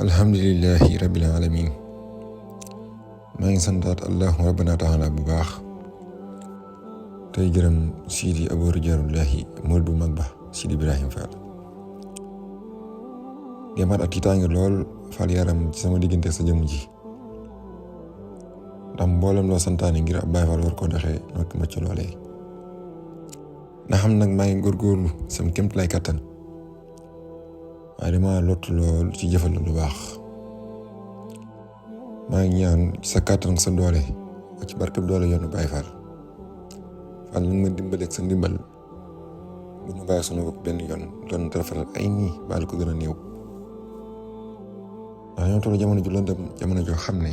alhamdulillahi rabbil alamin maa ngi santaat allahu rabbana taala bu baax tey gërëm Sidi Abou Rijaalullahi murid bu mag ba Sidi Ibrahima Fall gemaat ak tiitaange lool Fall yaram ci sama diggante sa jëmm ji ndax mboolem loo santaane ngir ab Baay Fall war koo doxee nokk ma ci loolee na xam nag maa ngi góorgóorlu sam kémt lay kattan waaye dama lottu lool ci jëfal lu baax maa ngi ñaan sa kàttan sa doole ak ci barkeb doole yoonu Baay Fall Fall nag ma dimbali ak sa ndimbal bu ñu bàyyi sunu bopp benn yoon doon rafetal ay nii baal ko gën a néew ndax ñoo toll jamono ju lëndëm jamono joo xam ne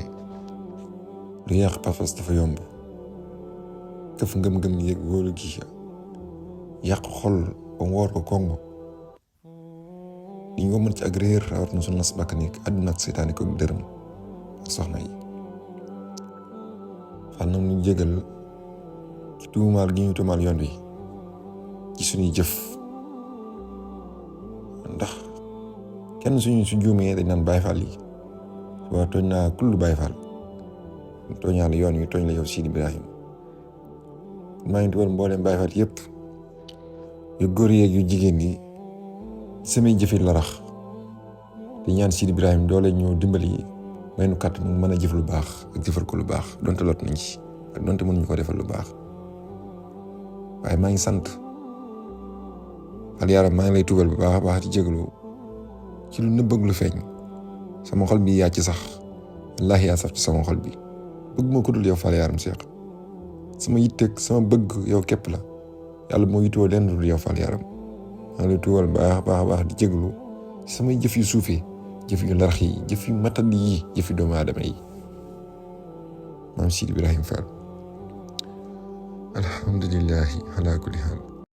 lu yàq pas-pas dafa yomb këf ngëm-ngëm yëg wóolu gi yàq xol ba mu woor ko kongo li ñu ko mën ci ak réer rawat na sunu nas bakkan yi àdduna ak seytaane ko dërëm ak soxna yi Fall nag ñu jégal ci tuumaal gi ñu tuumaal yoon wi ci suñuy jëf ndax kenn suñu su juumee dañ naan Baay Fall yi waa tooñ naa kullu Baay Fall tooñaa la yoon wi tooñ la yow Sidi Ibrahima maa ngi tuwal mbooleem Baay Fall yëpp yu góor yeeg yu jigéen yi samay jëfi la rax di ñaan Sidi Ibrahima doole ñoo dimbali may nu kàtt mu mën a jëf lu baax ak jëfal ko lu baax donte lot nañ ci ak donte mënuñu ko defal lu baax waaye maa ngi sant Fall yaram maa ngi lay tuubal bu baax a baax di jégalu ci lu nëbb ak lu feeñ sama xol bi yaa ci sax wallaahi yaa saf ci sama xol bi bëgg moo ko dul yow Fall yaram Seex sama yitteeg sama bëgg yow képp la yàlla moo yittoo leen dul yow Fall yaram maa ngi lay tuubal baax a baax di jégalu samay jëf yu suufee jëf yu larax yi jëf yu matadi yi jëf yu doomu aadama yi maam Sidi Ibrahima Fall alhamdulillahi ala kulli haal